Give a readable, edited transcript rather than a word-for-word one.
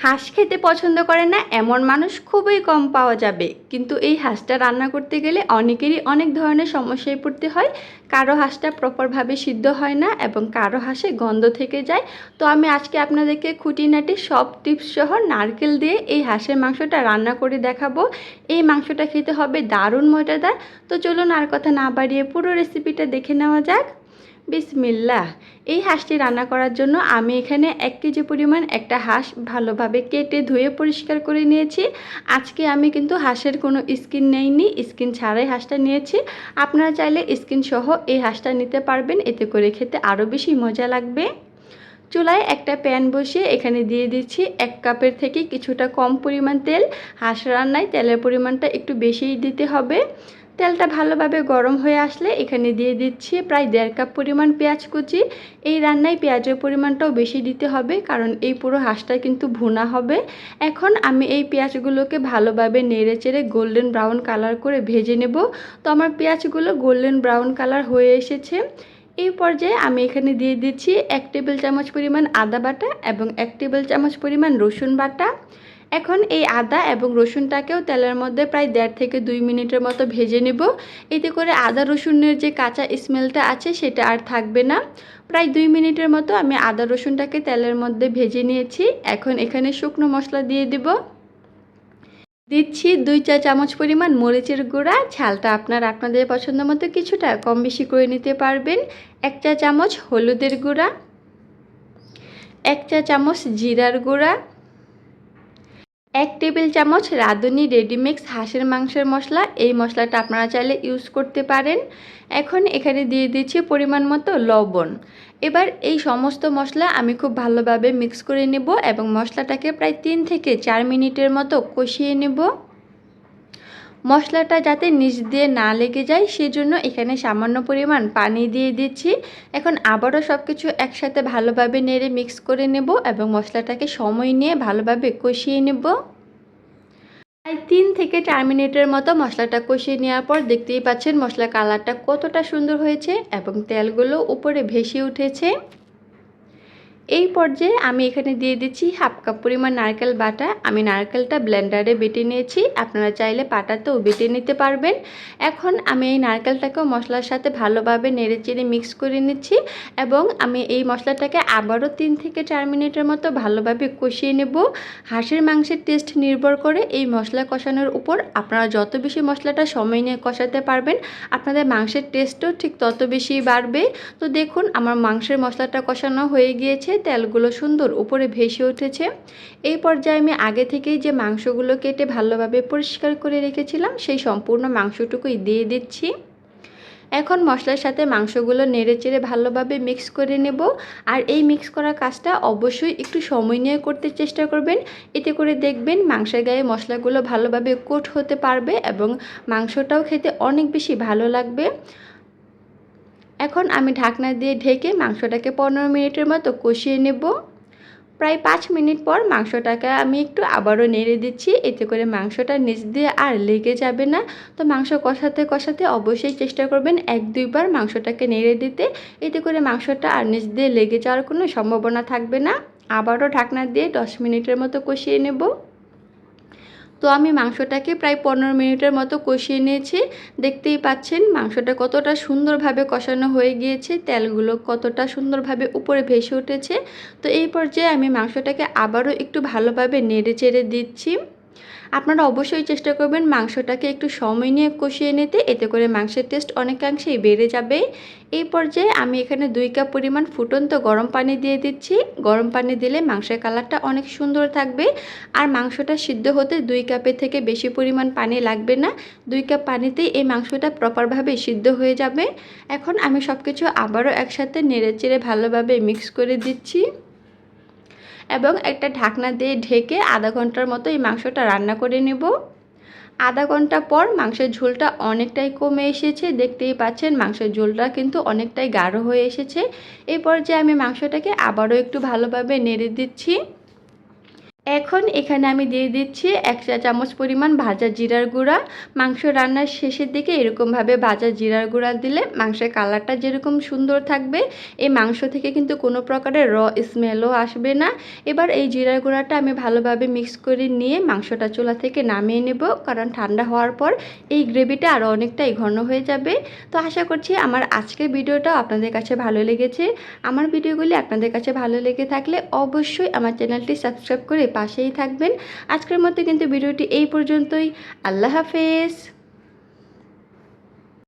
হাঁস খেতে পছন্দ করে না এমন মানুষ খুবই কম পাওয়া যাবে, কিন্তু এই হাঁসটা রান্না করতে গেলে অনেকেরই অনেক ধরনের সমস্যায় পড়তে হয়। কারো হাঁসটা প্রপারভাবে সিদ্ধ হয় না এবং কারো হাঁসে গন্ধ থেকে যায়। তো আমি আজকে আপনাদেরকে খুঁটিনাটি সব টিপস সহ নারকেল দিয়ে এই হাঁসের মাংসটা রান্না করে দেখাবো। এই মাংসটা খেতে হবে দারুণ মজাদার। তো চলুন আর কথা না বাড়িয়ে পুরো রেসিপিটা দেখে নেওয়া যাক। বিসমিল্লাহ। এই হাঁসটি রান্না করার জন্য আমি এখানে 1 কেজি পরিমাণ একটা হাঁস ভালোভাবে কেটে ধুয়ে পরিষ্কার করে নিয়েছি। আজকে আমি কিন্তু হাঁসের কোনো স্কিন নেইনি, স্কিন ছাড়াই হাঁসটা নিয়েছি। আপনারা চাইলে স্কিন সহ এই হাঁসটা নিতে পারবেন, এতে করে খেতে আরও বেশি মজা লাগবে। চুলায় একটা প্যান বসিয়ে এখানে দিয়ে দিচ্ছি 1 কাপের থেকে কিছুটা কম পরিমাণ তেল। হাঁস রান্নায় তেলের পরিমাণটা একটু বেশিই দিতে হবে। তেলটা ভালোভাবে গরম হয়ে আসলে এখানে দিয়ে দিচ্ছি প্রায় 1.5 কাপ পরিমাণ পেঁয়াজ কুচি। এই রান্নায় পেঁয়াজের পরিমাণটাও বেশি দিতে হবে, কারণ এই পুরো হাঁসটা কিন্তু ভুনা হবে। এখন আমি এই পেঁয়াজগুলোকে ভালোভাবে নেড়েচেড়ে গোল্ডেন ব্রাউন কালার করে ভেজে নেব। তো আমার পেঁয়াজগুলো গোল্ডেন ব্রাউন কালার হয়ে এসেছে। এই পর্যায়ে আমি এখানে দিয়ে দিচ্ছি 1 টেবিল চামচ পরিমাণ আদা বাটা এবং 1 টেবিল চামচ পরিমাণ রসুন বাটা। এখন এই আদা এবং রসুনটাকেও তেলের মধ্যে প্রায় 1.5 থেকে 2 মিনিটের মতো ভেজে নেব। এতে করে আদা রসুনের যে কাঁচা স্মেলটা আছে সেটা আর থাকবে না। প্রায় 2 মিনিটের মতো আমি আদা রসুনটাকে তেলের মধ্যে ভেজে নিয়েছি। এখন এখানে শুকনো মশলা দিয়ে দেব। দিচ্ছি 2 চা চামচ পরিমাণ মরিচের গুঁড়া। ঝালটা আপনাদের পছন্দ মতো কিছুটা কম বেশি করে নিতে পারবেন। 1 চা চামচ হলুদের গুঁড়া, 1 চা চামচ জিরার গুঁড়া, 1 টেবিল চামচ রাঁধুনি রেডিমিক্স হাঁসের মাংসের মশলা। এই মশলাটা আপনারা চাইলে ইউজ করতে পারেন। এখন এখানে দিয়ে দিচ্ছি পরিমাণ মতো লবণ। এবার এই সমস্ত মশলা আমি খুব ভালোভাবে মিক্স করে নেব এবং মশলাটাকে প্রায় 3 থেকে 4 মিনিটের মতো কষিয়ে নেব। মশলাটা যাতে নিচ দিয়ে না লেগে যায় সেজন্য এখানে সামান্য পরিমাণ পানি দিয়ে দিচ্ছি। এখন আবারও সব কিছু একসাথে ভালোভাবে নেড়ে মিক্স করে নেব এবং মশলাটাকে সময় নিয়ে ভালোভাবে কষিয়ে নেব। প্রায় 3 থেকে 4 মিনিটের মতো মশলাটা কষিয়ে নেওয়ার পর দেখতেই পাচ্ছেন মশলার কালারটা কতটা সুন্দর হয়েছে এবং তেলগুলো উপরে ভেসে উঠেছে। এই পর্যায়ে আমি এখানে দিয়ে দিচ্ছি 1/2 কাপ পরিমাণ নারকেল বাটা। আমি নারকেলটা ব্লেন্ডারে বেটে নিয়েছি, আপনারা চাইলে পাটাতেও বেটে নিতে পারবেন। এখন আমি এই নারকেলটাকেও মশলার সাথে ভালোভাবে নেড়েচেড়ে মিক্স করে নিচ্ছি এবং আমি এই মশলাটাকে আবারও 3 থেকে 4 মিনিটের মতো ভালোভাবে কষিয়ে নেব। হাঁসের মাংসের টেস্ট নির্ভর করে এই মশলা কষানোর উপর। আপনারা যত বেশি মশলাটা সময় নিয়ে কষাতে পারবেন আপনাদের মাংসের টেস্টও ঠিক তত বেশি বাড়বে। তো দেখুন আমার মাংসের মশলাটা কষানো হয়ে গিয়েছে, তেলগুলো সুন্দর উপরে ভেসে উঠেছে। এই পর্যায়ে আমি আগে থেকেই যে মাংসগুলো কেটে ভালোভাবে পরিষ্কার করে রেখেছিলাম সেই সম্পূর্ণ মাংসটুকুই দিয়ে দিচ্ছি। এখন মশলার সাথে মাংসগুলো নেড়েচেড়ে ভালোভাবে মিক্স করে নেব। আর এই মিক্স করা কাজটা অবশ্যই একটু সময় নিয়ে করতে চেষ্টা করবেন। এতে করে দেখবেন মাংসের গায়ে মশলাগুলো ভালোভাবে কোট হতে পারবে এবং মাংসটাও খেতে অনেক বেশি ভালো লাগবে। এখন আমি ঢাকনা দিয়ে ঢেকে মাংসটাকে 15 মিনিটের মতো কষিয়ে নেব। প্রায় 5 মিনিট পর মাংসটাকে আমি একটু আবারও নেড়ে দিচ্ছি, এতে করে মাংসটা নিচ দিয়ে আর লেগে যাবে না। তো মাংস কষাতে কষাতে অবশ্যই চেষ্টা করবেন 1-2 বার মাংসটাকে নেড়ে দিতে, এতে করে মাংসটা আর নিচ দিয়ে লেগে যাওয়ার কোনো সম্ভাবনা থাকবে না। আবারও ঢাকনা দিয়ে 10 মিনিটের মতো কষিয়ে নেব। তো আমি মাংসটাকে প্রায় 15 মিনিটের মতো কষিয়ে নিয়েছি। দেখতেই পাচ্ছেন মাংসটা কতটা সুন্দরভাবে কষানো হয়ে গিয়েছে, তেলগুলো কতটা সুন্দরভাবে উপরে ভেসে উঠেছে। তো এই পর্যায়ে আমি মাংসটাকে আবারও একটু ভালোভাবে নেড়েচেড়ে দিচ্ছি। আপনারা অবশ্যই চেষ্টা করবেন মাংসটাকে একটু সময় নিয়ে কষিয়ে নিতে, এতে করে মাংসের টেস্ট অনেকাংশেই বেড়ে যাবে। এই পর্যায়ে আমি এখানে 2 কাপ পরিমাণ ফুটন্ত গরম পানি দিয়ে দিচ্ছি। গরম পানি দিলে মাংসের কালারটা অনেক সুন্দর থাকবে। আর মাংসটা সিদ্ধ হতে 2 কাপের থেকে বেশি পরিমাণ পানি লাগবে না। 2 কাপ পানিতেই এই মাংসটা প্রপারভাবে সিদ্ধ হয়ে যাবে। এখন আমি সব কিছু আবারও একসাথে নেড়েচেড়ে ভালোভাবে মিক্স করে দিচ্ছি এবং একটা ঢাকনা দিয়ে ঢেকে আধা ঘন্টার মতো এই মাংসটা রান্না করে নেব। আধা ঘন্টা পর মাংসের ঝোলটা অনেকটাই কমে এসেছে, দেখতেই পাচ্ছেন মাংসের ঝোলটা কিন্তু অনেকটাই গাঢ় হয়ে এসেছে। এই পর্যায়ে আমি মাংসটাকে আবারও একটু ভালোভাবে নেড়ে দিচ্ছি। এখন এখানে আমি দিয়ে দিচ্ছি 1 চা চামচ পরিমাণ ভাজা জিরার গুঁড়া। মাংস রান্নার শেষের দিকে এরকমভাবে ভাজা জিরার গুঁড়া দিলে মাংসের কালারটা যেরকম সুন্দর থাকবে, এই মাংস থেকে কিন্তু কোনো প্রকারের স্মেলও আসবে না। এবার এই জিরার গুঁড়াটা আমি ভালোভাবে মিক্স করে নিয়ে মাংসটা চুলা থেকে নামিয়ে নেব, কারণ ঠান্ডা হওয়ার পর এই গ্রেভিটা আরও অনেকটাই ঘন হয়ে যাবে। তো আশা করছি আমার আজকের ভিডিওটা আপনাদের কাছে ভালো লেগেছে। আমার ভিডিওগুলি আপনাদের কাছে ভালো লেগে থাকলে অবশ্যই আমার চ্যানেলটি সাবস্ক্রাইব করে পাশেই থাকবেন। আজকের মতো কিন্তু ভিডিওটি এই পর্যন্তই। আল্লাহ হাফেজ।